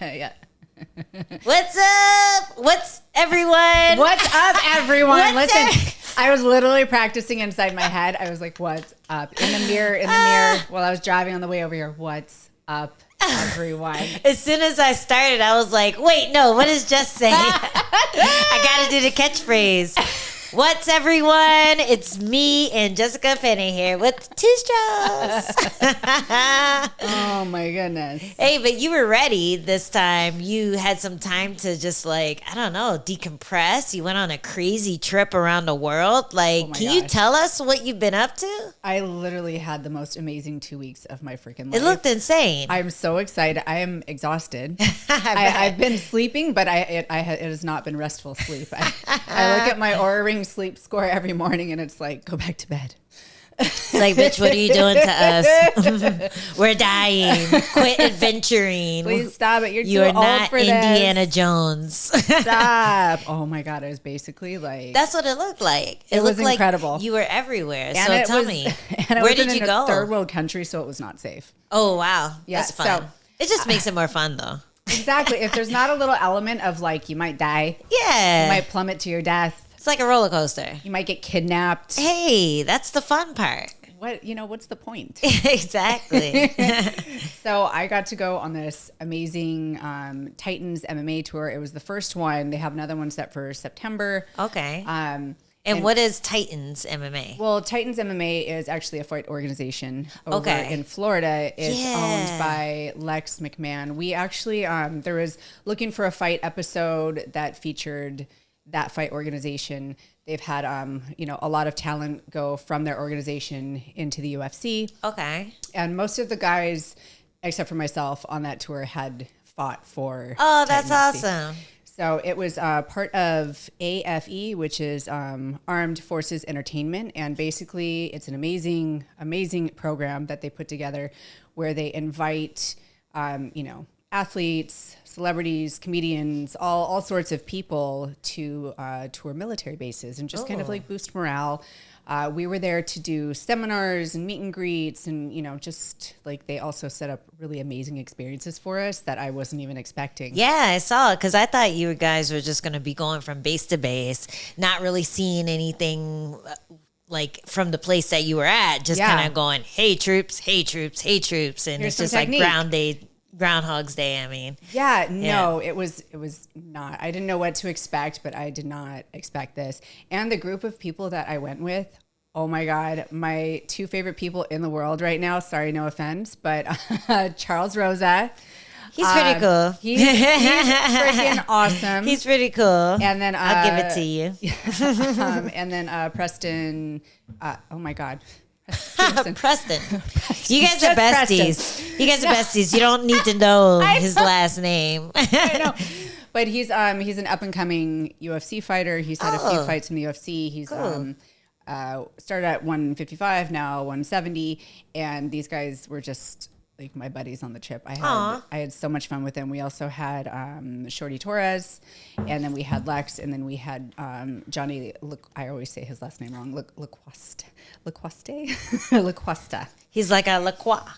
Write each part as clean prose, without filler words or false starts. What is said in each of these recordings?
Yeah. What's up? What's everyone? What's up, everyone? What's Listen, I was literally practicing inside my head. I was like, what's up? In the mirror, while I was driving on the way over here. What's up, everyone? As soon as I started, I was like, wait, no, what does Jess say? I got to do the catchphrase. What's everyone? It's me and Jessica Finney here with Two Straws. Oh my goodness. Hey, but you were ready this time. You had some time to just decompress. You went on a crazy trip around the world. You tell us what you've been up to? I literally had the most amazing 2 weeks of my freaking life. It looked insane. I'm so excited. I am exhausted. I've been sleeping, but it has not been restful sleep. I look at my Oura Ring sleep score every morning and it's like, go back to bed. It's like, bitch, what are you doing to us? We're dying. Quit adventuring. Please stop it. You're You too are old not for Indiana this. Jones. Stop. Oh my God. It was basically like. That's what it looked like. It was looked incredible. Like you were everywhere. And so tell me, where did you go? A third world country, so it was not safe. Oh, wow. Yeah, That's fun. so, it just makes it more fun, though. Exactly. If there's not a little element of like, you might die. Yeah. You might plummet to your death. It's like a roller coaster. You might get kidnapped. Hey, that's the fun part. What's the point? Exactly. So I got to go on this amazing Titans MMA tour. It was the first one. They have another one set for September. Okay. And what is Titans MMA? Well, Titans MMA is actually a fight organization over in Florida. It's owned by Lex McMahon. We actually, there was looking for a fight episode that featured that fight organization. They've had, a lot of talent go from their organization into the UFC. Okay. And most of the guys, except for myself on that tour, had fought for. Oh, that's awesome. So it was part of AFE, which is Armed Forces Entertainment. And basically it's an amazing, amazing program that they put together where they invite, athletes, celebrities, comedians, all sorts of people to tour military bases and just kind of like boost morale. We were there to do seminars and meet and greets and, just like they also set up really amazing experiences for us that I wasn't even expecting. Yeah, I saw it because I thought you guys were just going to be going from base to base, not really seeing anything like from the place that you were at, just kind of going, hey troops, hey troops, hey troops. And Here's it's just technique. Like Groundhog's Day, I mean. Yeah, no, it was not. I didn't know what to expect, but I did not expect this. And the group of people that I went with, oh my God, my two favorite people in the world right now, sorry, no offense, but Charles Rosa. He's pretty cool. He's freaking awesome. He's pretty cool. And then I'll give it to you. And then Preston, oh my God. Preston. You guys are besties. You guys are besties. You don't need to know his last name. I know. But he's an up and coming UFC fighter. He's had a few fights in the UFC. He's started at 155, now 170, and these guys were just like my buddies on the trip. I had so much fun with them. We also had Shorty Torres, and then we had Lex, and then we had Johnny. I always say his last name wrong. Laquasta. He's like a Laquasta.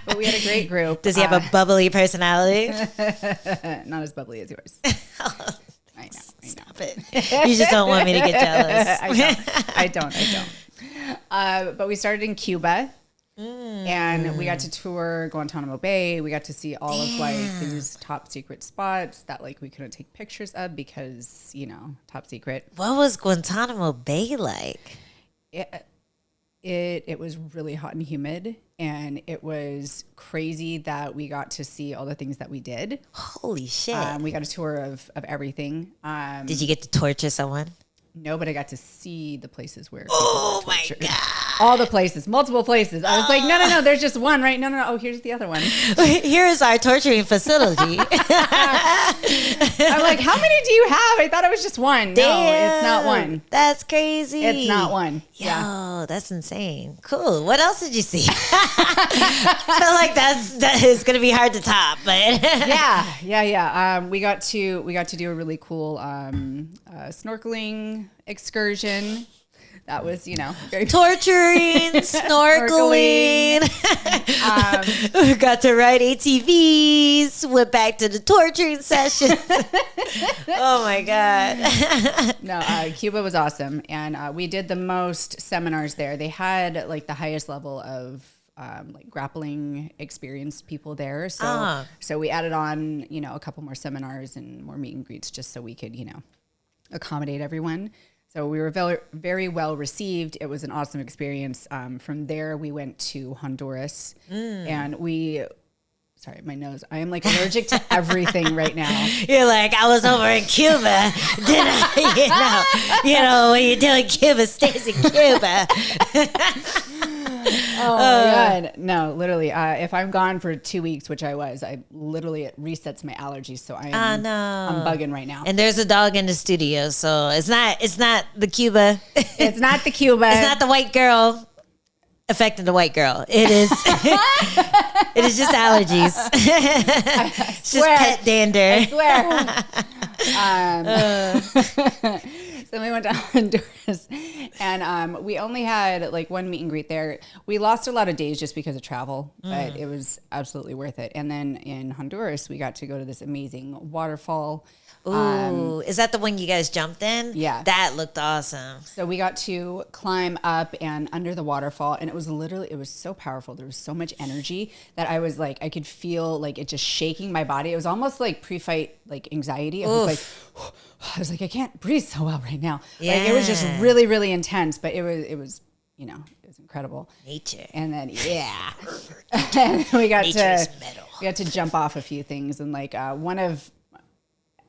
But we had a great group. Does he have a bubbly personality? Not as bubbly as yours. I know. Stop it. You just don't want me to get jealous. I don't. But we started in Cuba. And we got to tour Guantanamo Bay. We got to see all of like these top secret spots that like we couldn't take pictures of because, top secret. What was Guantanamo Bay like? It was really hot and humid, and it was crazy that we got to see all the things that we did. Holy shit. We got a tour of everything. Did you get to torture someone? No, but I got to see the places where. Oh my God. All the places, multiple places. I was like, no, there's just one, right? No. Oh, here's the other one. Here's our torturing facility. I'm like, how many do you have? I thought it was just one. Damn, no, it's not one. That's crazy. It's not one. Yo, that's insane. Cool. What else did you see? I feel like that is going to be hard to top, but yeah. We got to do a really cool snorkeling excursion. that was, very torturing, snorkeling. We got to ride ATVs. Went back to the torturing sessions. Oh my God. No, Cuba was awesome, and we did the most seminars there. They had like the highest level of like grappling experienced people there. So we added on, a couple more seminars and more meet and greets just so we could, accommodate everyone. So we were very, very well received. It was an awesome experience. From there, we went to Honduras and sorry, my nose. I am like allergic to everything right now. You're like, I was over in Cuba. Did I, when you're doing Cuba, stays in Cuba. Oh my God. No, literally. If I'm gone for 2 weeks, which I was, it resets my allergies. So I'm bugging right now. And there's a dog in the studio. So it's not the Cuba. It's not the Cuba. It's not the white girl affecting the white girl. It is it is just allergies. It's just pet dander. I swear. So we went to Honduras, and we only had like one meet and greet there. We lost a lot of days just because of travel, but it was absolutely worth it. And then in Honduras, we got to go to this amazing waterfall. Ooh, is that the one you guys jumped in? Yeah. That looked awesome. So we got to climb up and under the waterfall, and it was so powerful. There was so much energy that I was like, I could feel like it just shaking my body. It was almost like pre-fight, like anxiety. I was like, I can't breathe so well right now. Yeah. Like it was just really, really intense, but it was incredible. Nature. And then, and we got to jump off a few things. And like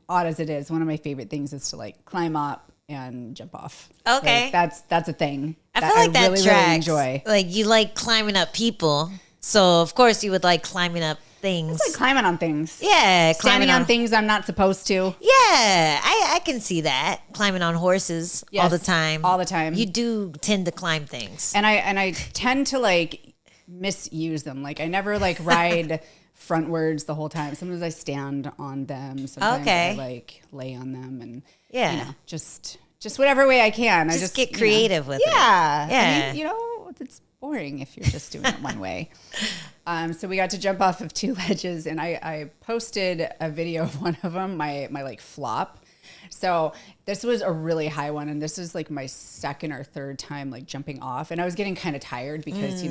odd as it is, one of my favorite things is to like climb up and jump off. Okay. Like, that's a thing. I feel like that really, tracks. really enjoy. Like you like climbing up people. So of course you would like climbing up things. It's like climbing on things. Yeah. Standing on things I'm not supposed to. Yeah. I can see that. Climbing on horses all the time. All the time. You do tend to climb things. And I tend to like misuse them. Like I never like ride frontwards the whole time. Sometimes I stand on them. Sometimes I like lay on them and just whatever way I can. I just get creative with it. Yeah. I mean, it's boring if you're just doing it one way. So we got to jump off of 2 ledges, and I posted a video of one of them, my like flop. So this was a really high one, and this is like my second or third time like jumping off, and I was getting kind of tired because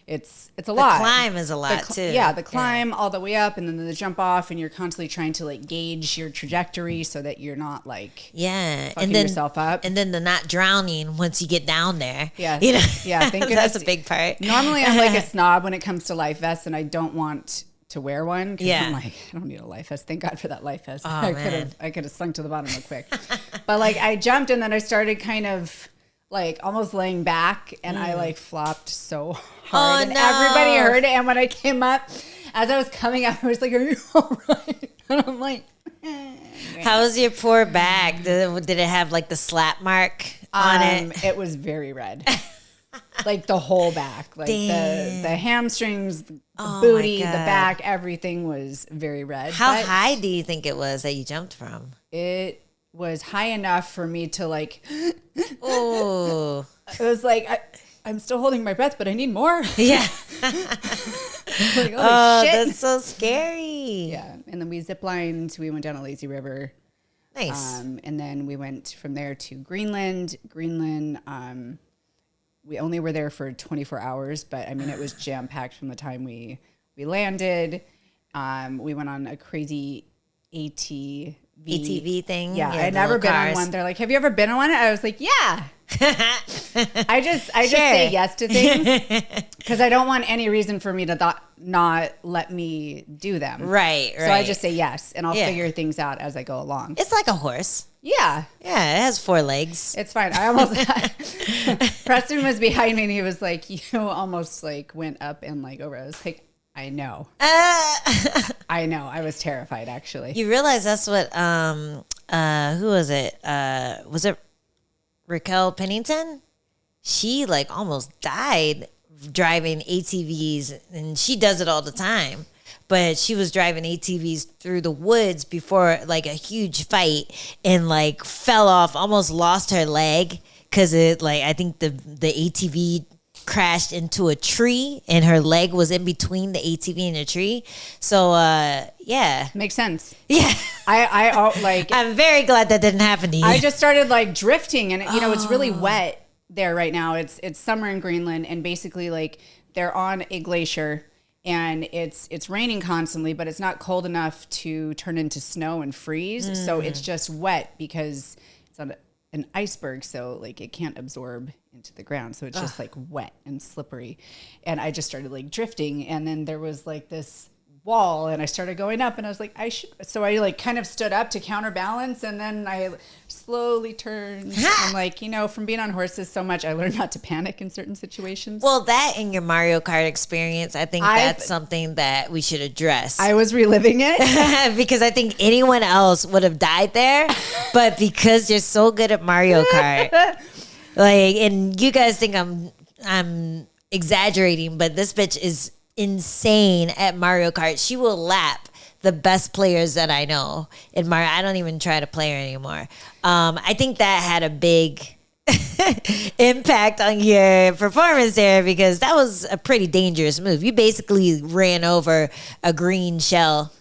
it's a lot. The climb is a lot too. Yeah, the climb all the way up, and then the jump off, and you're constantly trying to like gauge your trajectory so that you're not like fucking yourself up, and then the not drowning once you get down there. Yeah, yeah. Thank goodness. That's a big part. Normally, I'm like a snob when it comes to life vests, and I don't want to wear one because I'm like, I don't need a life vest. Thank God for that life vest. I could have sunk to the bottom real quick. But like I jumped, and then I started kind of like almost laying back, and I like flopped so hard, and everybody heard it. And when I came up, as I was coming up, I was like, "Are you all right?" And I'm like, "How was your poor back? Did it have like the slap mark on it?" It was very red. Like the whole back, like the hamstrings, the booty, the back, everything was very red. How high do you think it was that you jumped from? It was high enough for me to like, oh, it was like, I'm still holding my breath, but I need more. Yeah. Like, holy shit. That's so scary. Yeah. And then we ziplined, we went down a lazy river. Nice. And then we went from there to Greenland. We only were there for 24 hours, but I mean, it was jam packed from the time we landed. We went on a crazy ATV thing. Yeah, I'd never been on one. They're like, "Have you ever been on one?" I was like, "Yeah." I just say yes to things because I don't want any reason for me to not let me do them. Right. So I just say yes, and I'll figure things out as I go along. It's like a horse. Yeah. Yeah, it has 4 legs. It's fine. I almost Preston was behind me, and he was like, "You almost like went up and like over." I was like, I know. I know. I was terrified, actually. You realize that's what who was it? Was it Raquel Pennington? She like almost died driving ATVs, and she does it all the time. But she was driving ATVs through the woods before like a huge fight, and like fell off, almost lost her leg because I think the ATV crashed into a tree and her leg was in between the ATV and the tree. So yeah, makes sense. Yeah, I'm very glad that didn't happen to you. I just started like drifting, and it's really wet there right now. It's summer in Greenland, and basically like they're on a glacier, and it's raining constantly, but it's not cold enough to turn into snow and freeze. So it's just wet because it's on an iceberg, so like it can't absorb into the ground, so it's just like wet and slippery. And I just started like drifting, and then there was like this wall, and I started going up, and I was like, so I like kind of stood up to counterbalance, and then I slowly turned. And like, from being on horses so much, I learned not to panic in certain situations. Well, that and your Mario Kart experience, I think that's something that we should address. I was reliving it because I think anyone else would have died there, but because you're so good at Mario Kart, and you guys think I'm exaggerating, but this bitch is insane at Mario Kart. She will lap the best players that I know in Mario. I don't even try to play her anymore. I think that had a big impact on your performance there, because that was a pretty dangerous move. You basically ran over a green shell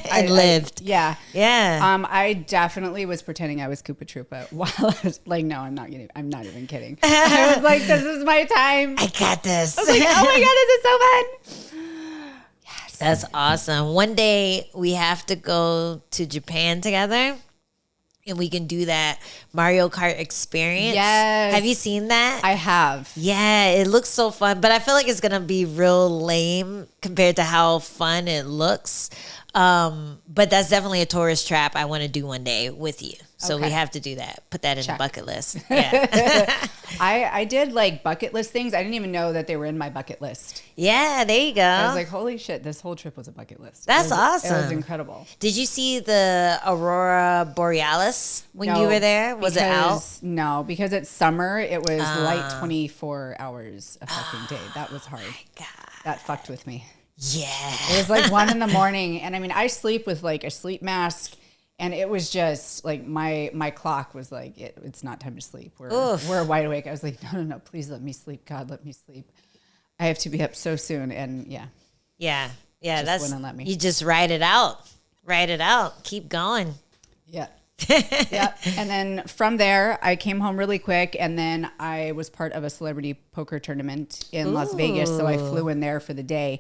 and lived. Yeah. Yeah. I definitely was pretending I was Koopa Troopa while I was like, no, I'm not even kidding. I was like, this is my time. I got this. I was like, oh my God, this is so fun. Yes. That's awesome. One day we have to go to Japan together, and we can do that Mario Kart experience. Yes. Have you seen that? I have. Yeah, it looks so fun, but I feel like it's going to be real lame compared to how fun it looks. But that's definitely a tourist trap I want to do one day with you. So we have to do that. Put that in the bucket list. Yeah. I did like bucket list things. I didn't even know that they were in my bucket list. Yeah, there you go. I was like, holy shit, this whole trip was a bucket list. That's awesome. It was incredible. Did you see the Aurora Borealis when you were there? Was it out? No, because it's summer. It was light 24 hours a fucking day. That was hard. My God. That fucked with me. Yeah. It was like 1 a.m. And I mean, I sleep with like a sleep mask, and it was just like my clock was like, it's not time to sleep. We're wide awake. I was like, no, please let me sleep. God, let me sleep. I have to be up so soon. And yeah. That's, wouldn't let me. You just ride it out. Keep going. Yeah. Yeah. And then from there, I came home really quick, and then I was part of a celebrity poker tournament in Las Vegas. So I flew in there for the day.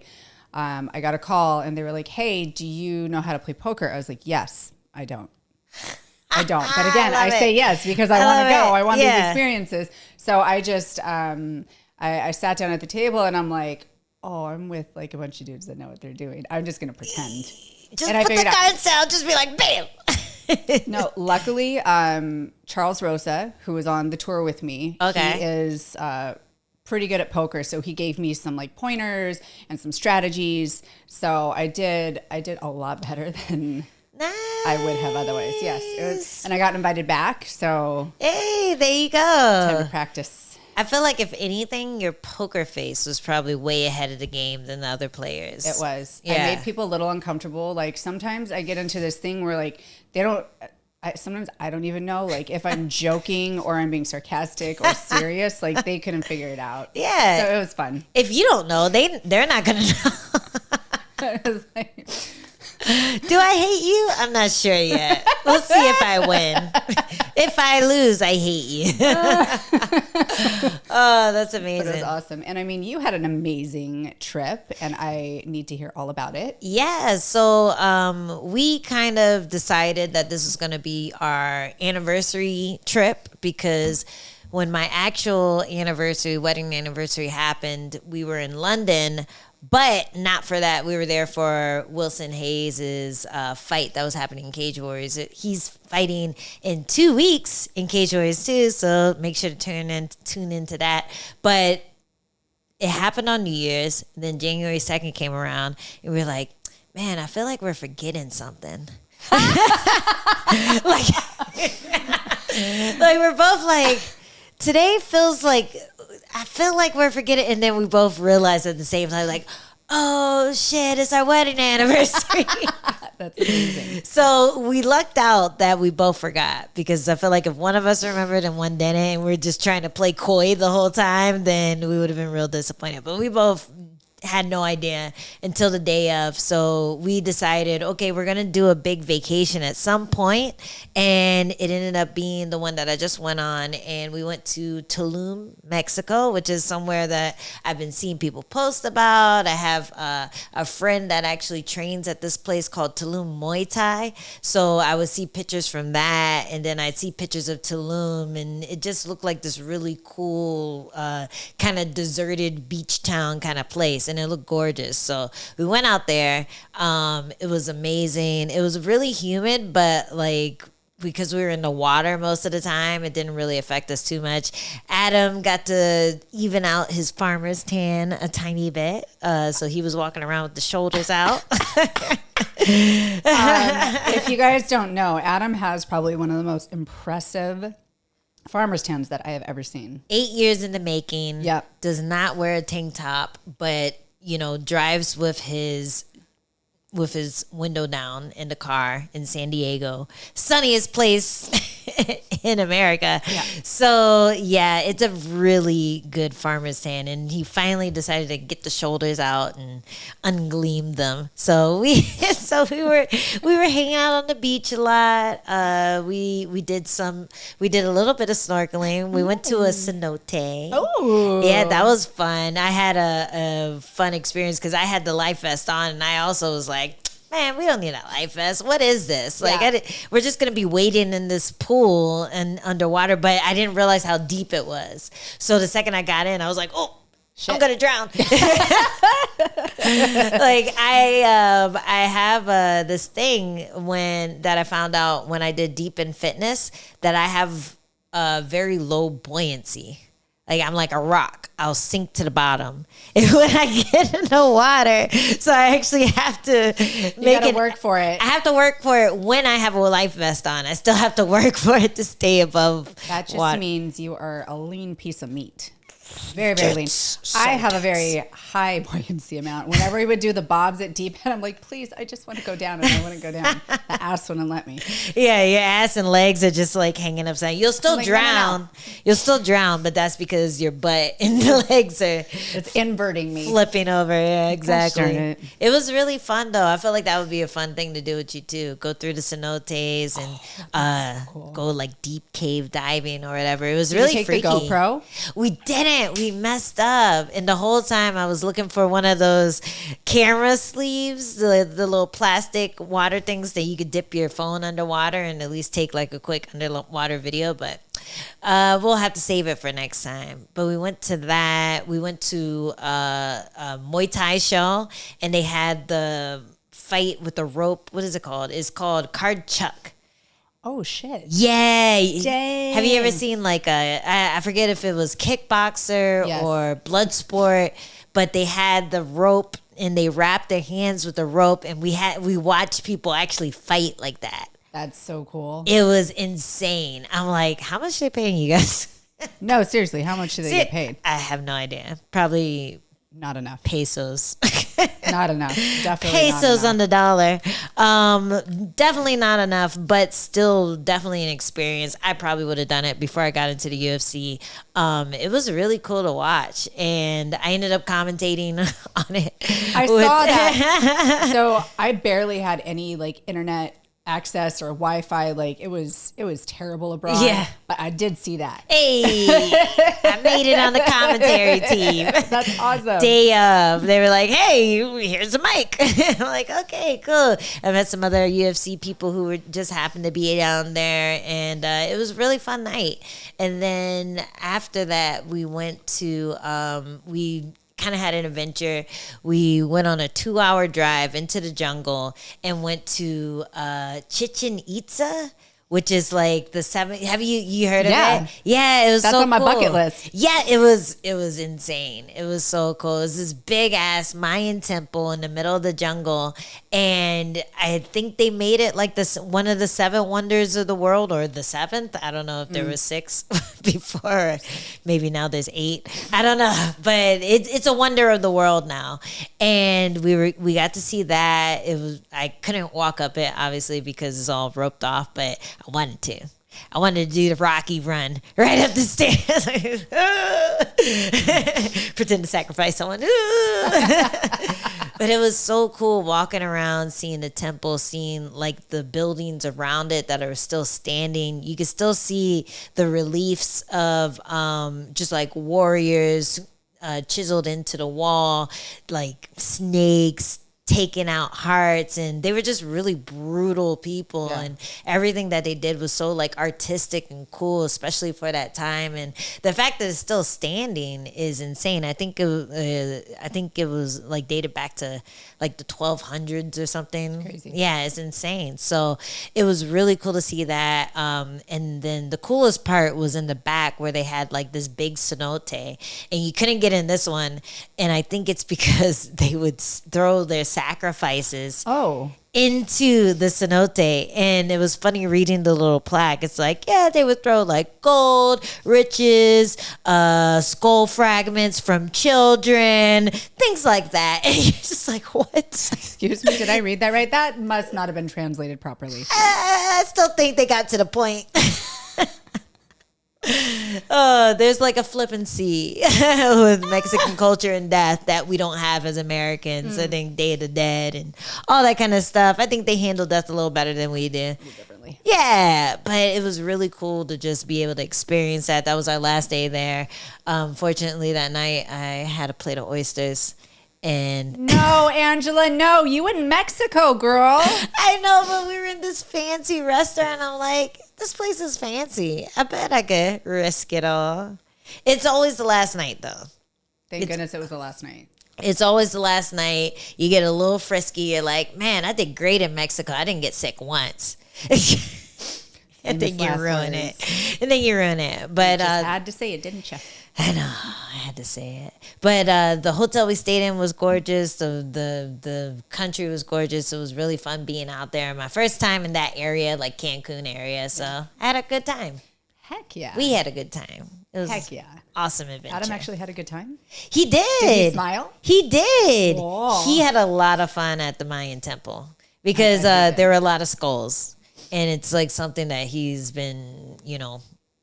I got a call, and they were like, hey, do you know how to play poker? I was like, yes. I don't. But again, I say yes because I want to go. I want these experiences. So I just, I sat down at the table, and I'm like, oh, I'm with like a bunch of dudes that know what they're doing. I'm just going to pretend. Just and put the cards down. Just be like, bam. No, luckily, Charles Rosa, who was on the tour with me, he is pretty good at poker. So he gave me some like pointers and some strategies. So I did a lot better than I would have otherwise. Yes. And I got invited back. So hey, there you go. Time to practice. I feel like if anything, your poker face was probably way ahead of the game than the other players. It was. Yeah. I made people a little uncomfortable. Like sometimes I get into this thing where like sometimes I don't even know like if I'm joking or I'm being sarcastic or serious. Like they couldn't figure it out. Yeah. So it was fun. If you don't know, they're not gonna know. It was like, do I hate you? I'm not sure yet. We'll see if I win. If I lose, I hate you. Oh, that's amazing. But it was awesome. And I mean, you had an amazing trip, and I need to hear all about it. Yeah. So we kind of decided that this was going to be our anniversary trip because when my actual wedding anniversary happened, we were in London. But not for that. We were there for Wilson Hayes' fight that was happening in Cage Warriors. He's fighting in 2 weeks in Cage Warriors too, so make sure to tune into that. But it happened on New Year's. Then January 2nd came around, and we were like, man, I feel like we're forgetting something. like we're both like, today feels like, I feel like we're forgetting. And then we both realized at the same time, like, oh shit, it's our wedding anniversary. That's amazing. So we lucked out that we both forgot, because I feel like if one of us remembered and one didn't, and we're just trying to play coy the whole time, then we would have been real disappointed. But we both had no idea until the day of. So we decided, okay, we're going to do a big vacation at some point. And it ended up being the one that I just went on. And we went to Tulum, Mexico, which is somewhere that I've been seeing people post about. I have a friend that actually trains at this place called Tulum Muay Thai. So I would see pictures from that. And then I'd see pictures of Tulum. And it just looked like this really cool kind of deserted beach town kind of place. And it looked gorgeous. So we went out there. It was amazing. It was really humid, but like, because we were in the water most of the time, it didn't really affect us too much. Adam got to even out his farmer's tan a tiny bit. So he was walking around with the shoulders out. If you guys don't know, Adam has probably one of the most impressive farmer's tans that I have ever seen. 8 years in the making. Yep. Does not wear a tank top, but drives with his window down in the car in San Diego, sunniest place in America. Yeah. So yeah, it's a really good farmer's tan, and he finally decided to get the shoulders out and ungleam them. So we were hanging out on the beach a lot. We did a little bit of snorkeling. We went to a cenote. Oh, yeah, that was fun. I had a fun experience because I had the life vest on, and I also was like, man, we don't need a life vest. What is this? Like, we're just going to be wading in this pool and underwater, but I didn't realize how deep it was. So the second I got in, I was like, oh, shit. I'm going to drown. Like, I have this thing that I found out when I did Deep in Fitness, that I have very low buoyancy. Like, I'm like a rock. I'll sink to the bottom and when I get in the water. So I actually have to work for it. I have to work for it when I have a life vest on. I still have to work for it to stay above That just water. means you are a lean piece of meat. Very, very lean. I have a very high buoyancy amount. Whenever we would do the bobs at deep end, I'm like, please, I just want to go down, and I want to go down. The ass wouldn't let me. Yeah, your ass and legs are just like hanging upside. You'll still drown. No. You'll still drown, but that's because your butt and the legs are it's inverting me. Flipping over. Yeah, exactly. Gosh, darn it. It was really fun though. I feel like that would be a fun thing to do with you too. Go through the cenotes and cool. Go like deep cave diving or whatever. It was really you take freaky. The GoPro? We didn't. We messed up. And the whole time I was looking for one of those camera sleeves, the little plastic water things that you could dip your phone underwater and at least take like a quick underwater video. But we'll have to save it for next time. But we went to that. We went to a Muay Thai show, and they had the fight with the rope. What is it called? It's called card chuck. Oh, shit. Yeah. Dang. Have you ever seen like I forget if it was kickboxer or blood sport, but they had the rope and they wrapped their hands with the rope, and we watched people actually fight like that. That's so cool. It was insane. I'm like, how much are they paying you guys? No, seriously, how much do they get paid? I have no idea. Probably not enough. Pesos. Not enough. Definitely pesos not enough. on the dollar. Definitely not enough, but still definitely an experience. I probably would have done it before I got into the UFC. It was really cool to watch, and I ended up commentating on it. I saw that. So I barely had any like internet access or Wi-Fi. Like it was terrible abroad. Yeah, but I did see that. Hey, I made it on the commentary team. That's awesome. Day of, they were like, "Hey, here's a mic." I'm like, "Okay, cool." I met some other UFC people who were just happened to be down there, and it was a really fun night. And then after that, we went to we kind of had an adventure. We went on a 2-hour drive into the jungle and went to Chichen Itza, which is like the 7. Have you heard of it? Yeah, it was. That's so on my cool. bucket list. Yeah, it was insane. It was so cool. It was this big ass Mayan temple in the middle of the jungle, and I think they made it like this one of the 7 wonders of the world, or the 7th. I don't know if there was 6 before. Maybe now there's 8. I don't know, but it's a wonder of the world now. And we got to see that. I couldn't walk up it obviously because it's all roped off, but I wanted to. I wanted to do the Rocky run right up the stairs. Pretend to sacrifice someone. But it was so cool walking around, seeing the temple, seeing like the buildings around it that are still standing. You can still see the reliefs of just like warriors chiseled into the wall, like snakes, taking out hearts, and they were just really brutal people. Yeah. And everything that they did was so like artistic and cool, especially for that time. And the fact that it's still standing is insane. I think it was like dated back to like the 1200s or something. Crazy. Yeah, it's insane. So it was really cool to see that. And then the coolest part was in the back where they had like this big cenote, and you couldn't get in this one. And I think it's because they would throw their sacrifices into the cenote. And it was funny reading the little plaque. It's like, yeah, they would throw like gold, riches, skull fragments from children, things like that. And you're just like, what? Excuse me, did I read that right? That must not have been translated properly. I still think they got to the point. There's like a flippancy with Mexican culture and death that we don't have as Americans. I think Day of the Dead and all that kind of stuff. I think they handle death a little better than we do. Differently. Yeah, but it was really cool to just be able to experience that. That was our last day there. Fortunately, that night I had a plate of oysters. And no, Angela, no, you in Mexico, girl. I know, but we were in this fancy restaurant. I'm like, this place is fancy. I bet I could risk it all. It's always the last night, though. Thank goodness it was the last night. It's always the last night. You get a little frisky. You're like, man, I did great in Mexico. I didn't get sick once. And then you ruin it. And then you ruin it. But you just had to say it, didn't you? I know, I had to say it. But the hotel we stayed in was gorgeous. The country was gorgeous. It was really fun being out there. My first time in that area, like Cancun area. So I had a good time. Heck yeah. We had a good time. It was heck yeah. Awesome adventure. Adam actually had a good time? He did. Did he smile? He did. Whoa. He had a lot of fun at the Mayan temple because there were a lot of skulls. And it's like something that he's been,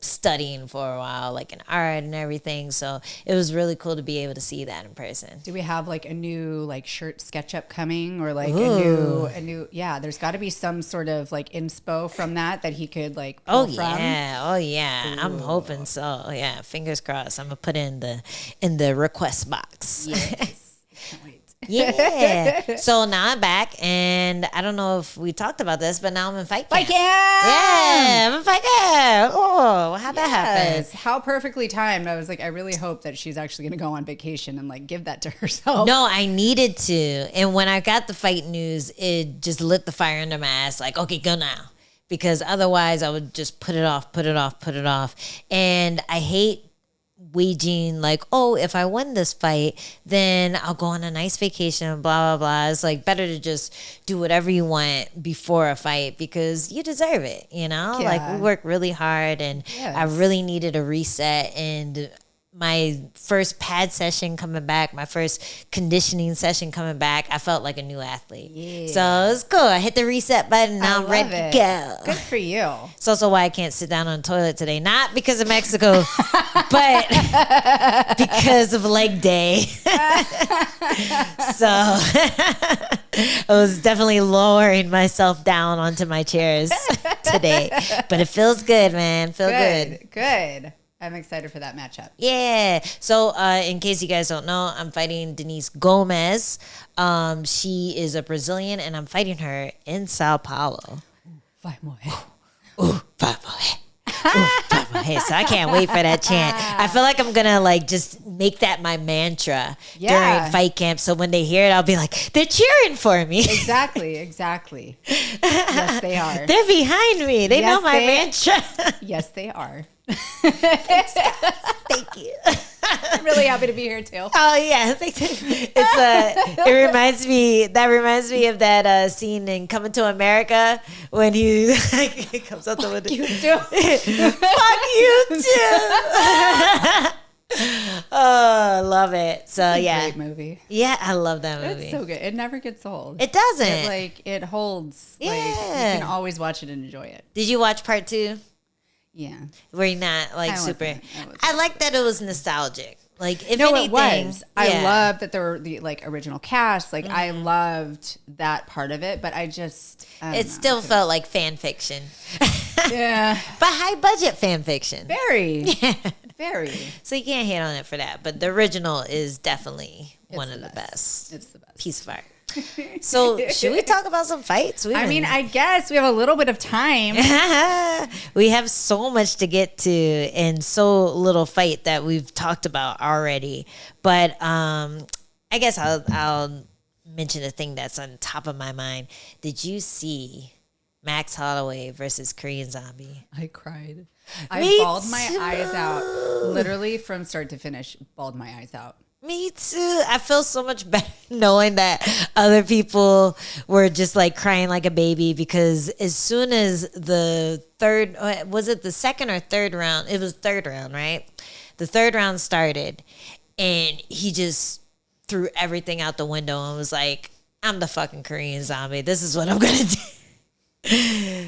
studying for a while, like in art and everything. So it was really cool to be able to see that in person. Do we have like a new like shirt SketchUp coming or like a new there's got to be some sort of like inspo from that he could like pull from. Oh yeah. Ooh. I'm hoping so. Yeah, fingers crossed. I'm gonna put it in the request box. Yes. Can't wait. Yeah. So now I'm back, and I don't know if we talked about this, but now I'm in fight camp. Yeah, I'm in fight camp. Oh, how'd that happen? How perfectly timed. I was like, I really hope that she's actually going to go on vacation and like give that to herself. No, I needed to. And when I got the fight news, it just lit the fire under my ass. Like, okay, go now. Because otherwise I would just put it off. And I hate waging like, oh, if I win this fight, then I'll go on a nice vacation, blah, blah, blah. It's like better to just do whatever you want before a fight because you deserve it, Yeah. Like we work really hard and I really needed a reset. And my first pad session coming back, my first conditioning session coming back, I felt like a new athlete. Yeah. So it was cool. I hit the reset button. Now I'm ready to go. Good for you. It's also why I can't sit down on the toilet today. Not because of Mexico, but because of leg day. So I was definitely lowering myself down onto my chairs today. But it feels good, man. Good. I'm excited for that matchup. Yeah. So in case you guys don't know, I'm fighting Denise Gomez. She is a Brazilian, and I'm fighting her in Sao Paulo. Five more. Five more. So I can't wait for that chant. I feel like I'm gonna like just make that my mantra during fight camp. So when they hear it, I'll be like, they're cheering for me. Exactly. Yes, they are. They're behind me. They know my mantra. Yes, they are. Thanks, guys. Thank you. I'm really happy to be here too. Oh yeah, it reminds me. That reminds me of that scene in Coming to America when he comes out the window. You too. Fuck you too. Oh, I love it. So it's a great movie. Yeah, I love that movie. It's so good. It never gets old. It doesn't. It holds. Yeah. Like, you can always watch it and enjoy it. Did you watch part 2? Yeah. Were you not like super? I like that it was nostalgic. Like, if anything, it was. I loved that there were the like original cast. Like, I loved that part of it, but I just it still felt like fan fiction. Yeah, but high budget fan fiction. Very. Yeah. Very. So you can't hate on it for that. But the original is definitely one of the best. It's the best. Piece of art. So should we talk about some fights? I guess we have a little bit of time. We have so much to get to and so little fight that we've talked about already. But I guess I'll mention a thing that's on top of my mind. Did you see Max Holloway versus Korean Zombie? I cried. I bawled my eyes out. Literally from start to finish, bawled my eyes out. Me too. I feel so much better knowing that other people were just like crying like a baby, because as soon as the third, was it the second or third round? It was third round, right? The third round started and he just threw everything out the window and was like, I'm the fucking Korean Zombie. This is what I'm going to do.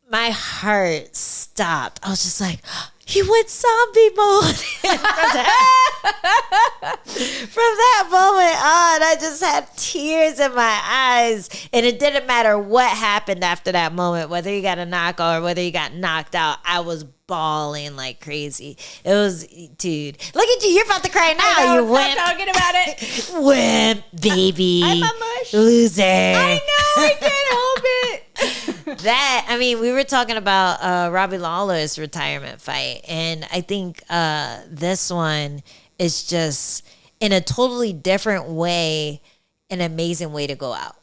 My heart stopped. I was just like, he went zombie mode. From that moment on, I just had tears in my eyes. And it didn't matter what happened after that moment, whether you got a knockout or whether you got knocked out. I was bawling like crazy. It was, dude. Look at you. You're about to cry now. You wimp. Stop talking about it. Wimp, baby. I'm a mush. Loser. I know. I can't help it. That, I mean, we were talking about Robbie Lawler's retirement fight, and I think this one is just in a totally different way, an amazing way to go out.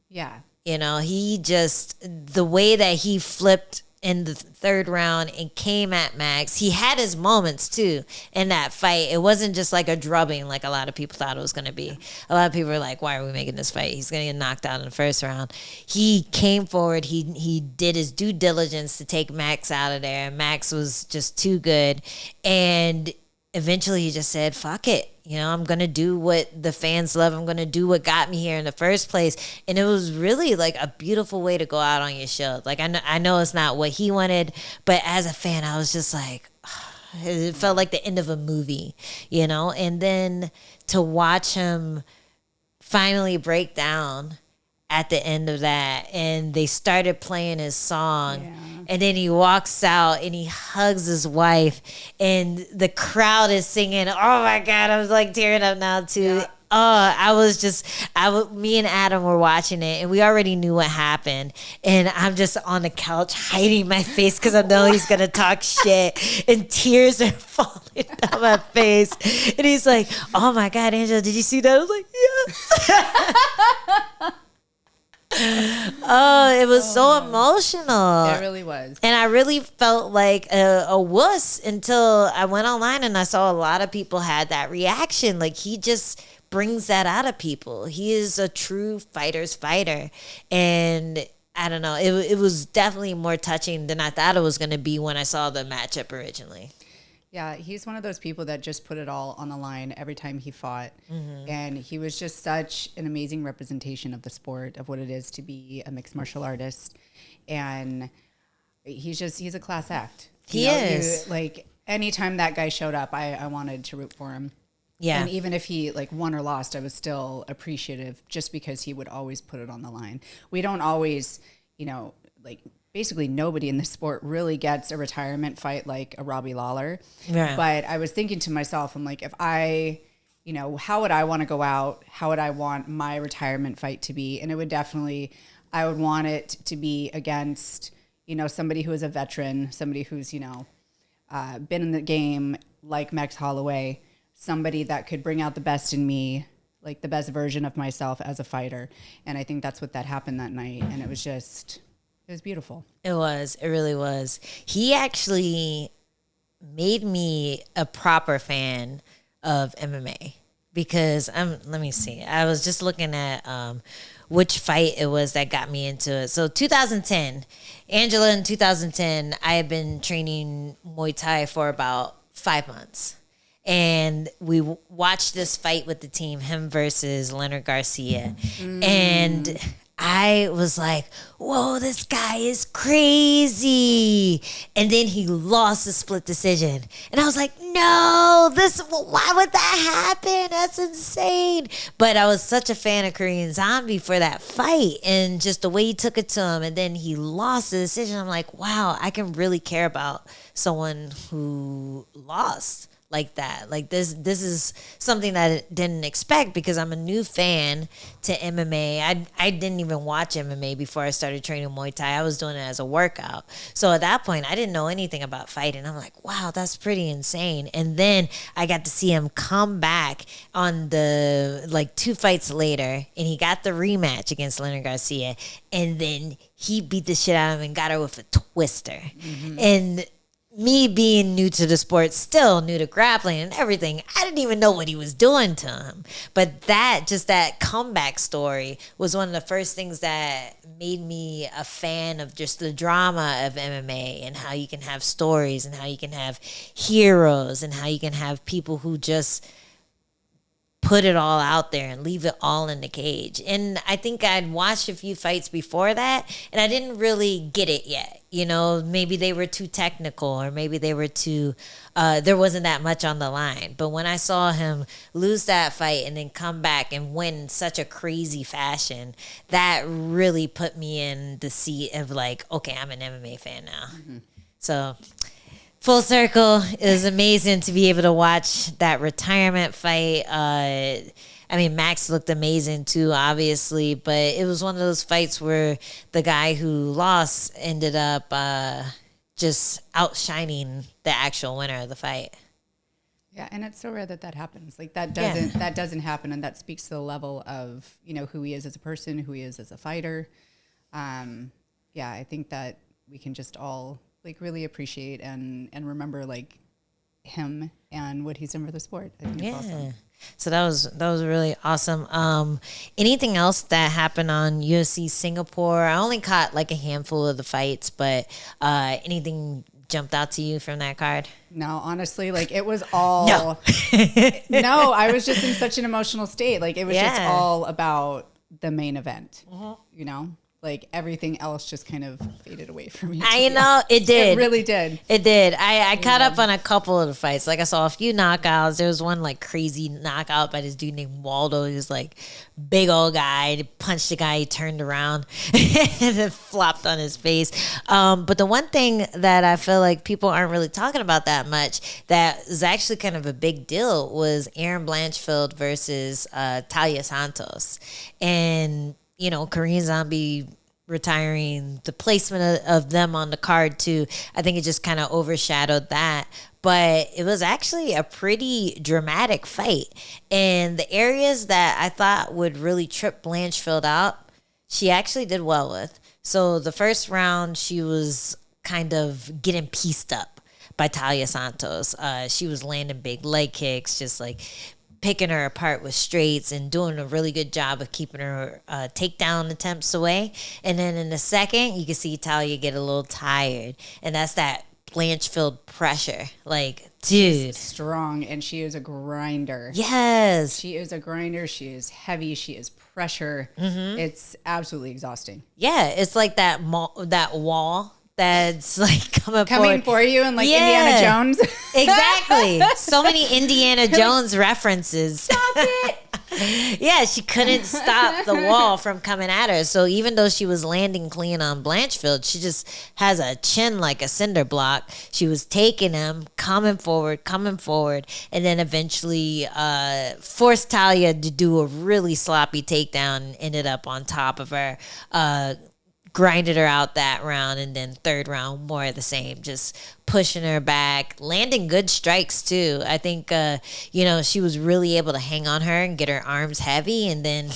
Yeah. You know, the way that he flipped in the third round and came at Max, he had his moments too in that fight. It wasn't just like a drubbing like a lot of people thought it was going to be. A lot of people were like, why are we making this fight? He's going to get knocked out in the first round. He came forward. He did his due diligence to take Max out of there. And Max was just too good. And eventually he just said, fuck it. You know, I'm going to do what the fans love. I'm going to do what got me here in the first place. And it was really like a beautiful way to go out on your show. Like, I know it's not what he wanted, but as a fan, I was just like, it felt like the end of a movie, you know? And then to watch him finally break down at the end of that, and they started playing his song, and then he walks out and he hugs his wife, and the crowd is singing. Oh my God, I was like tearing up now too. Yeah. Oh, me and Adam were watching it, and we already knew what happened. And I'm just on the couch hiding my face because I know he's gonna talk shit, and tears are falling down my face. And he's like, "Oh my God, Angela, did you see that?" I was like, "Yeah." Oh, it was so emotional. It really was. And I really felt like a wuss until I went online and I saw a lot of people had that reaction. Like, he just brings that out of people. He is a true fighter's fighter. And I don't know, it was definitely more touching than I thought it was going to be when I saw the matchup originally. Yeah, he's one of those people that just put it all on the line every time he fought. Mm-hmm. And he was just such an amazing representation of the sport, of what it is to be a mixed martial artist. And he's a class act. He is. Like, anytime that guy showed up, I wanted to root for him. Yeah. And even if he like won or lost, I was still appreciative, just because he would always put it on the line. We don't always, like, basically nobody in the sport really gets a retirement fight like a Robbie Lawler. Yeah. But I was thinking to myself, I'm like, if I, how would I want to go out? How would I want my retirement fight to be? And it would definitely, I would want it to be against, somebody who is a veteran, somebody who's, been in the game like Max Holloway, somebody that could bring out the best in me, like the best version of myself as a fighter. And I think that's what that happened that night. And it was beautiful. It was. It really was. He actually made me a proper fan of MMA because let me see. I was just looking at which fight it was that got me into it. So 2010, Angela in 2010, I had been training Muay Thai for about 5 months. And we watched this fight with the team, him versus Leonard Garcia. And I was like, whoa, this guy is crazy. And then he lost a split decision. And I was like, no, why would that happen? That's insane. But I was such a fan of Korean Zombie for that fight and just the way he took it to him. And then he lost the decision. I'm like, wow, I can really care about someone who lost like that. Like this is something that I didn't expect because I'm a new fan to MMA. I didn't even watch MMA before I started training Muay Thai. I was doing it as a workout. So at that point, I didn't know anything about fighting. I'm like, wow, that's pretty insane. And then I got to see him come back on the 2 fights later, and he got the rematch against Leonard Garcia, and then he beat the shit out of him and got her with a twister. And me being new to the sport, still new to grappling and everything, I didn't even know what he was doing to him. But that comeback story was one of the first things that made me a fan of just the drama of MMA and how you can have stories and how you can have heroes and how you can have people who just put it all out there and leave it all in the cage. And I think I'd watched a few fights before that, and I didn't really get it yet. You know, maybe they were too technical, or maybe they were too, there wasn't that much on the line. But when I saw him lose that fight and then come back and win in such a crazy fashion, that really put me in the seat of like, okay, I'm an MMA fan now. So full circle. It was amazing to be able to watch that retirement fight. I mean, Max looked amazing too, obviously, but it was one of those fights where the guy who lost ended up just outshining the actual winner of the fight. Yeah, and it's so rare that happens. Like that doesn't happen, and that speaks to the level of, you know, who he is as a person, who he is as a fighter. Yeah, I think that we can just all like really appreciate and remember like him and what he's done for the sport. I think it's awesome. So that was really awesome. Anything else that happened on UFC Singapore? I only caught like a handful of the fights, but anything jumped out to you from that card? No, honestly, like it was all no. I was just in such an emotional state. Like it was just all about the main event. You know? Like everything else just kind of faded away from me. I know it did. It really did. It did. I caught up on a couple of the fights. Like I saw a few knockouts. There was one like crazy knockout by this dude named Waldo. He was like big old guy. He punched the guy. He turned around and it flopped on his face. But the one thing that I feel like people aren't really talking about that much that is actually kind of a big deal was Aaron Blanchfield versus Talia Santos. And you know, Korean Zombie retiring, the placement of them on the card too, I think it just kind of overshadowed that. But it was actually a pretty dramatic fight. And the areas that I thought would really trip Blanchfield out, she actually did well with. So the first round, she was kind of getting pieced up by Talia Santos. She was landing big leg kicks, just like picking her apart with straights and doing a really good job of keeping her takedown attempts away. And then in the second, you can see Talia get a little tired. And that's that Blanchfield pressure. Like, dude. She's strong, and she is a grinder. Yes. She is a grinder. She is heavy. She is pressure. It's absolutely exhausting. Yeah, it's like that wall that's like coming for you and like Indiana Jones. Exactly. So many Indiana Jones references. Stop it. Yeah, she couldn't stop the wall from coming at her. So even though she was landing clean on Blanchfield, she just has a chin like a cinder block. She was taking him, coming forward, and then eventually forced Talia to do a really sloppy takedown and ended up on top of her. Grinded her out that round, and then third round, more of the same, just pushing her back, landing good strikes too. I think, she was really able to hang on her and get her arms heavy, and then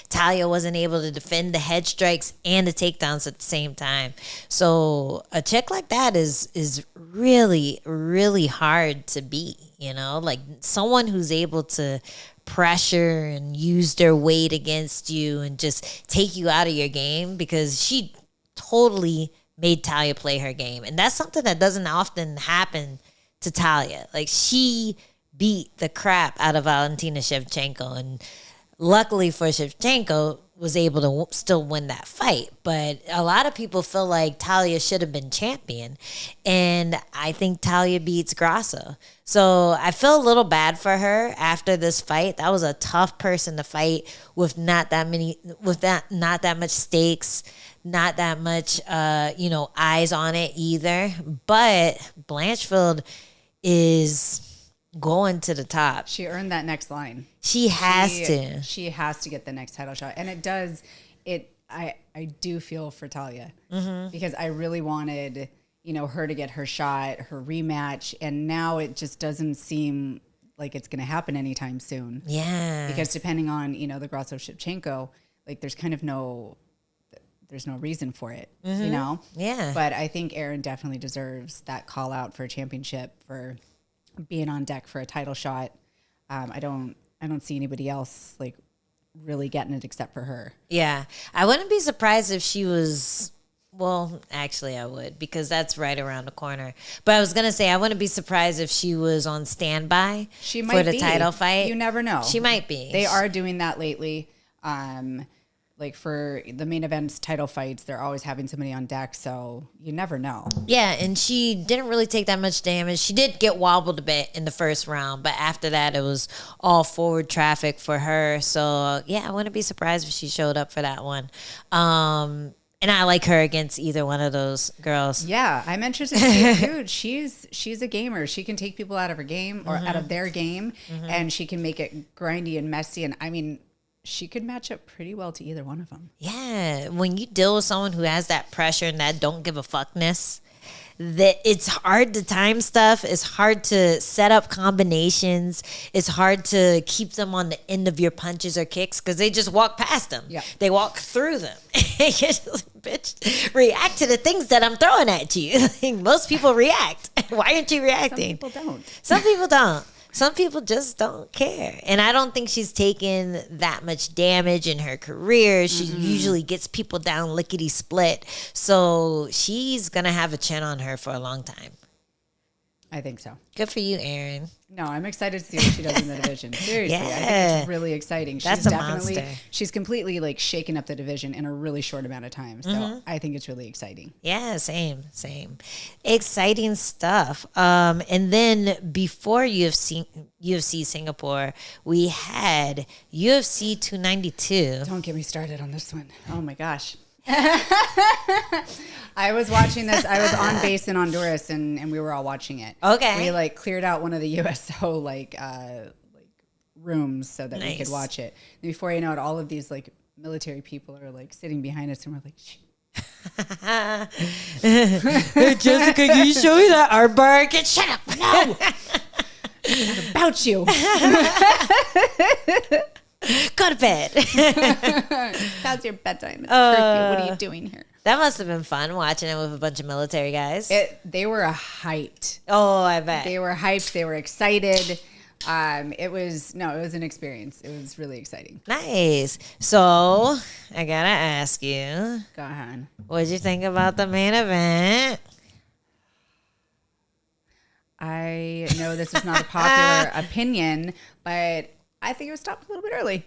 Talia wasn't able to defend the head strikes and the takedowns at the same time. So a chick like that is really, really hard to beat, you know? Like someone who's able to pressure and use their weight against you and just take you out of your game, because she totally made Talia play her game. And that's something that doesn't often happen to Talia. Like, she beat the crap out of Valentina Shevchenko, and luckily for Shevchenko, was able to still win that fight. But a lot of people feel like Talia should have been champion, and I think Talia beats Grasso. So I feel a little bad for her after this fight. That was a tough person to fight with not that much stakes, not that much eyes on it either. But Blanchfield is going to the top. She earned that next line. She has to. She has to get the next title shot. And it does. I do feel for Talia, because I really wanted, her to get her shot, her rematch. And now it just doesn't seem like it's going to happen anytime soon. Yeah. Because depending on, the Grasso Shevchenko, like there's no reason for it, Yeah. But I think Erin definitely deserves that call out for a championship, for being on deck for a title shot. I don't see anybody else like really getting it except for her. Yeah. I wouldn't be surprised if she was, well, actually I would, because that's right around the corner. But I was going to say, I wouldn't be surprised if she was on standby for the title fight. You never know. She might be. They are doing that lately. Like for the main events title fights, they're always having somebody on deck, so you never know. Yeah, and she didn't really take that much damage. She did get wobbled a bit in the first round, but after that, it was all forward traffic for her. So, yeah, I wouldn't be surprised if she showed up for that one. And I like her against either one of those girls. Yeah, I'm interested to see, dude. She's a gamer. She can take people out of her game or out of their game, and she can make it grindy and messy. And I mean, she could match up pretty well to either one of them. Yeah. When you deal with someone who has that pressure and that don't give a fuckness, that it's hard to time stuff. It's hard to set up combinations. It's hard to keep them on the end of your punches or kicks, because they just walk past them. Yeah. They walk through them. You're just like, bitch, react to the things that I'm throwing at you. Like, most people react. Why aren't you reacting? Some people don't. Some people don't. Some people just don't care. And I don't think she's taken that much damage in her career. She usually gets people down lickety split. So she's going to have a chin on her for a long time. I think so. Good for you, Erin. No, I'm excited to see what she does in the division. Seriously, Yeah. I think it's really exciting. That's a monster. She's completely like shaken up the division in a really short amount of time. So I think it's really exciting. Yeah, same. Exciting stuff. And then before UFC Singapore, we had UFC 292. Don't get me started on this one. Oh my gosh. I was watching this. I was on base in Honduras, and we were all watching it. Okay. We like cleared out one of the USO like rooms so that we could watch it. And before you know it, all of these like military people are like sitting behind us, and we're like, shh. Hey, Jessica, can you show me that artwork? And shut up. No. What about you? Go to bed. That's your bedtime. It's curfew. What are you doing here? That must have been fun watching it with a bunch of military guys. They were hyped. Oh, I bet. They were hyped. They were excited. It was an experience. It was really exciting. Nice. So I gotta ask you, Go ahead. what'd you think about the main event? I know this is not a popular opinion, but I think it was stopped a little bit early.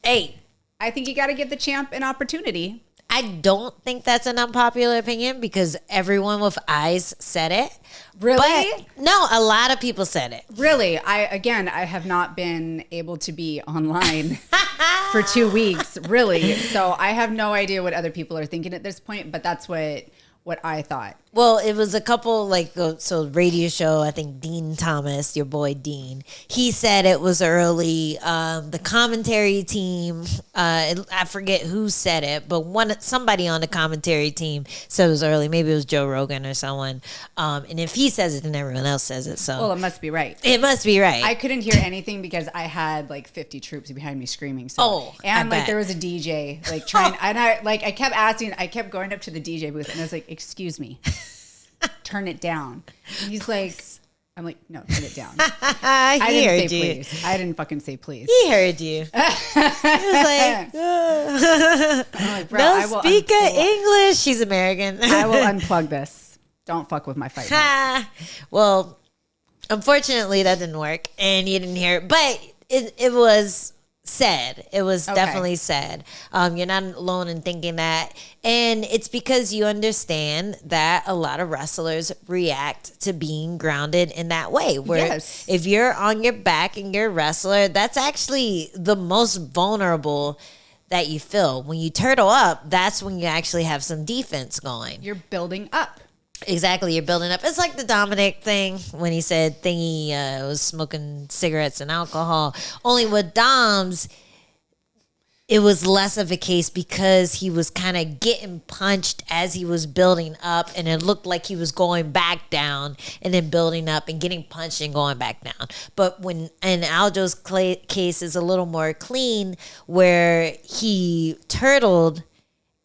Hey, I think you got to give the champ an opportunity. I don't think that's an unpopular opinion, because everyone with eyes said it. Really? But no, a lot of people said it. Really? I have not been able to be online for 2 weeks, really. So I have no idea what other people are thinking at this point, but that's what I thought. Well, it was a couple, radio show, I think Dean Thomas, your boy Dean, he said it was early. The commentary team, I forget who said it, but somebody on the commentary team said it was early. Maybe it was Joe Rogan or someone. And if he says it, then everyone else says it. So Well, it must be right. It must be right. I couldn't hear anything because I had like 50 troops behind me screaming. So, and I bet. there was a DJ like trying, and I kept going up to the DJ booth, and I was like, "Excuse me, turn it down. And he's like, I'm like, no, turn it down. I didn't say please. I didn't fucking say please. He heard you. He was like, I'm like, bro, no speak English. She's American. I will unplug this. Don't fuck with my fight night. Well, unfortunately, that didn't work, and you didn't hear it. But it was said. It was definitely said. You're not alone in thinking that. And it's because you understand that a lot of wrestlers react to being grounded in that way. Where if you're on your back and you're a wrestler, that's actually the most vulnerable that you feel. When you turtle up, that's when you actually have some defense going. You're building up. Exactly, you're building up. It's like the Dominic thing when he said Thingy was smoking cigarettes and alcohol. Only with Dom's, it was less of a case because he was kind of getting punched as he was building up, and it looked like he was going back down and then building up and getting punched and going back down. But when in Aljo's case is a little more clean, where he turtled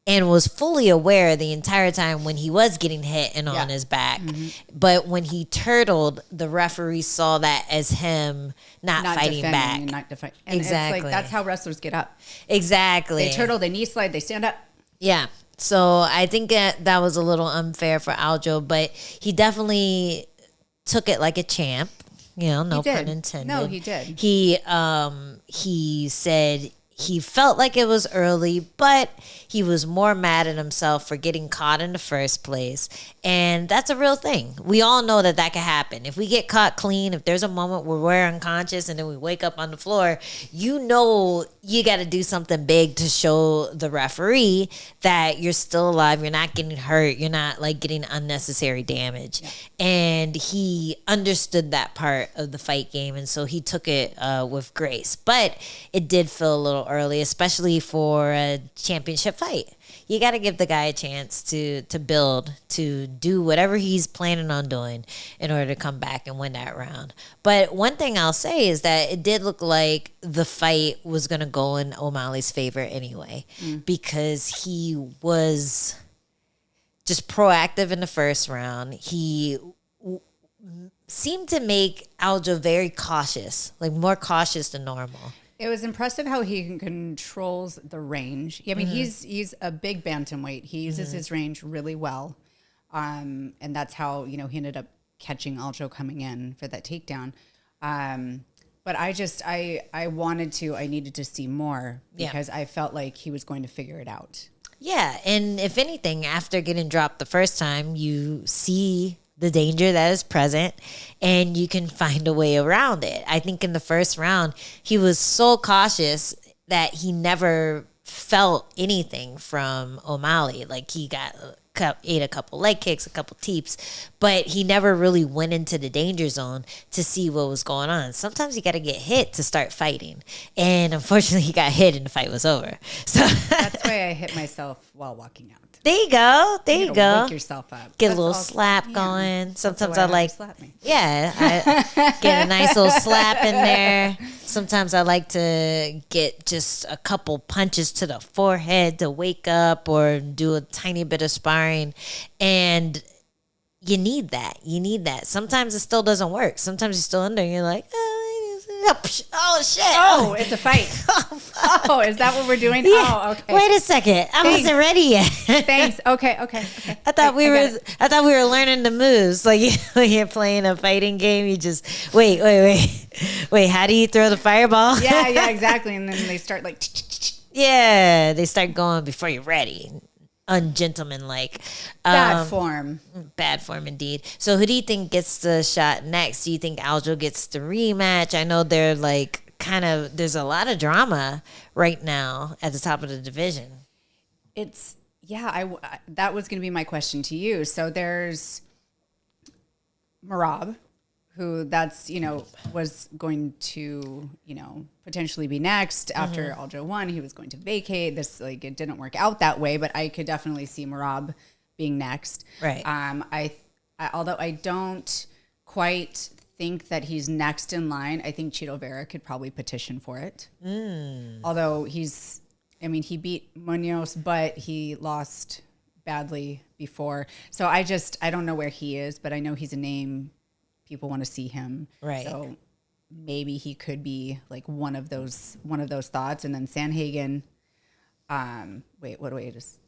and was fully aware the entire time when he was getting hit and on his back. Mm-hmm. But when he turtled, the referee saw that as him not fighting back. And exactly. It's like, that's how wrestlers get up. Exactly. They turtle, they knee slide, they stand up. Yeah. So I think that was a little unfair for Aljo, but he definitely took it like a champ. You know, no pun intended. No, he did. He said he felt like it was early, but he was more mad at himself for getting caught in the first place. And that's a real thing. We all know that could happen. If we get caught clean, if there's a moment where we're unconscious and then we wake up on the floor, you know you got to do something big to show the referee that you're still alive, you're not getting hurt, you're not like getting unnecessary damage. Yeah. And he understood that part of the fight game, and so he took it with grace. But it did feel a little early, especially for a championship fight. You got to give the guy a chance to build, to do whatever he's planning on doing in order to come back and win that round. But one thing I'll say is that it did look like the fight was going to go in O'Malley's favor anyway, because he was just proactive in the first round. He seemed to make Aljo very cautious, like more cautious than normal. It was impressive how he controls the range. I mean, he's a big bantamweight. He uses his range really well. And that's how, he ended up catching Aljo coming in for that takedown. But I needed to see more because I felt like he was going to figure it out. Yeah. And if anything, after getting dropped the first time, you see the danger that is present, and you can find a way around it. I think in the first round, he was so cautious that he never felt anything from O'Malley. Like he ate a couple leg kicks, a couple teeps, but he never really went into the danger zone to see what was going on. Sometimes you got to get hit to start fighting. And unfortunately, he got hit and the fight was over. So that's why I hit myself while walking out. There you go. You go. Wake yourself up. Get a little slap going. Sometimes I like, I get a nice little slap in there. Sometimes I like to get just a couple punches to the forehead to wake up, or do a tiny bit of sparring. And you need that. Sometimes it still doesn't work. Sometimes you're still under and you're like, oh shit. Oh, it's a fight. Oh, is that what we're doing? Yeah. Oh, okay. Wait a second. I wasn't ready yet. Thanks. Okay. I thought we were learning the moves. Like when you're playing a fighting game, you just wait. How do you throw the fireball? Yeah, exactly. And then they start like they start going before you're ready. Ungentlemanlike. Bad form. Bad form indeed. So who do you think gets the shot next? Do you think Aljo gets the rematch? I know they're like there's a lot of drama right now at the top of the division. It's that was going to be my question to you. So there's Merab, who was going to, potentially be next after Aljo won. He was going to vacate. It didn't work out that way, but I could definitely see Merab being next. Right. Although I don't quite think that he's next in line, I think Chito Vera could probably petition for it. Although he beat Munoz, but he lost badly before. So I don't know where he is, but I know he's a name. People want to see him. Right. So maybe he could be like one of those thoughts. And then Sanhagen, what would you see?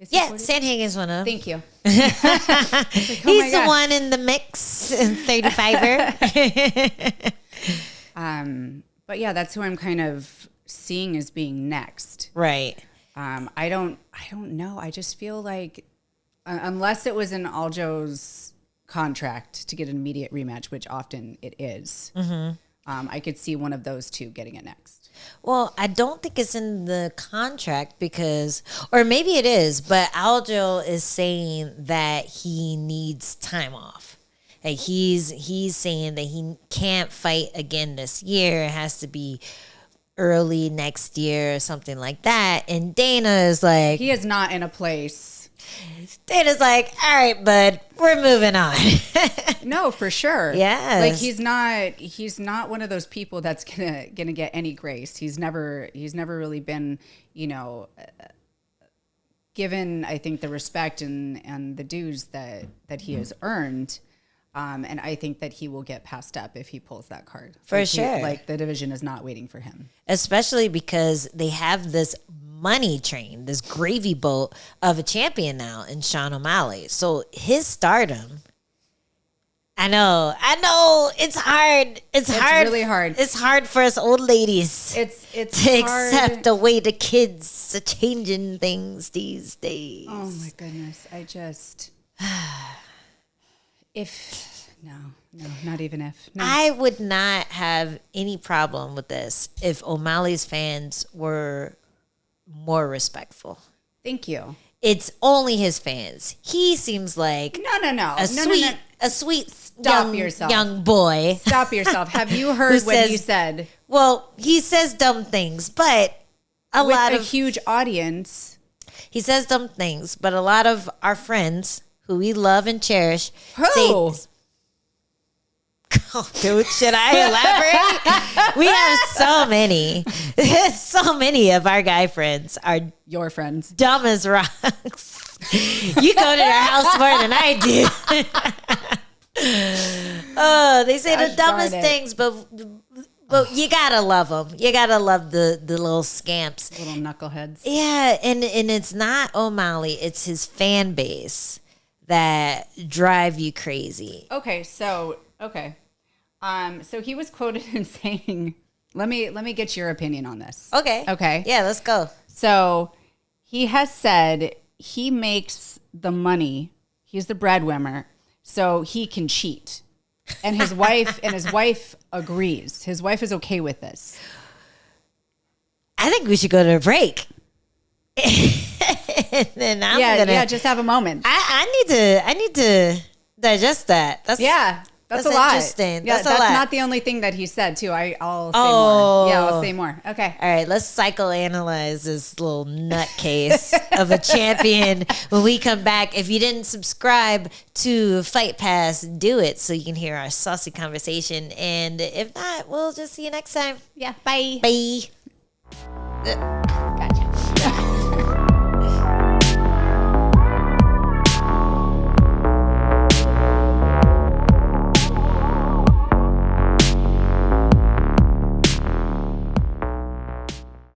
Sanhagen's one of them. Thank you. He's the one in the mix in 35er. But yeah, that's who I'm kind of seeing as being next. Right. I don't know. I just feel like unless it was in Aljo's contract to get an immediate rematch, which often it is, I could see one of those two getting it next. Well, I don't think it's in the contract because, or maybe it is, but Aljo is saying that he needs time off. Like he's saying that he can't fight again this year. It has to be early next year or something like that. And Dana is like, he is not in a place. Dana's like, all right, bud, we're moving on. No, for sure. Yeah. Like he's not one of those people that's gonna get any grace. He's never really been, given, I think, the respect and the dues that he has earned. And I think that he will get passed up if he pulls that card. For sure. Like the division is not waiting for him. Especially because they have this money train, this gravy boat of a champion now in Sean O'Malley. So his stardom, I know, it's hard. It's hard. Really hard. It's hard for us old ladies. It's to hard. accept the way the kids are changing things these days. Oh my goodness. No, not even if. No. I would not have any problem with this if O'Malley's fans were more respectful. Thank you. It's only his fans. He seems like no. A sweet yourself. young boy. Stop yourself. Have you heard what you said? Well, he says dumb things, but a huge audience. He says dumb things, but a lot of our friends who we love and cherish Who? say, oh, dude, should I elaborate? We have so many. So many of our guy friends are Your friends. dumb as rocks. You go to their house more than I do. Oh, they say the dumbest things, but you gotta love them. You gotta love the little scamps. Little knuckleheads. Yeah, and it's not O'Malley. It's his fan base that drive you crazy. Okay, so he was quoted in saying, let me get your opinion on this. Okay. Yeah, let's go. So he has said he makes the money. He's the breadwinner, so he can cheat. And his wife agrees. His wife is okay with this. I think we should go to a break. And then just have a moment. I need to digest that. That's a lot. Interesting. Yeah, that's a lot. not the only thing that he said too. I'll say more. Yeah, I'll say more. Okay. All right, let's psychoanalyze this little nutcase of a champion when we come back. If you didn't subscribe to Fight Pass, do it so you can hear our saucy conversation. And if not, we'll just see you next time. Yeah. Bye. Bye.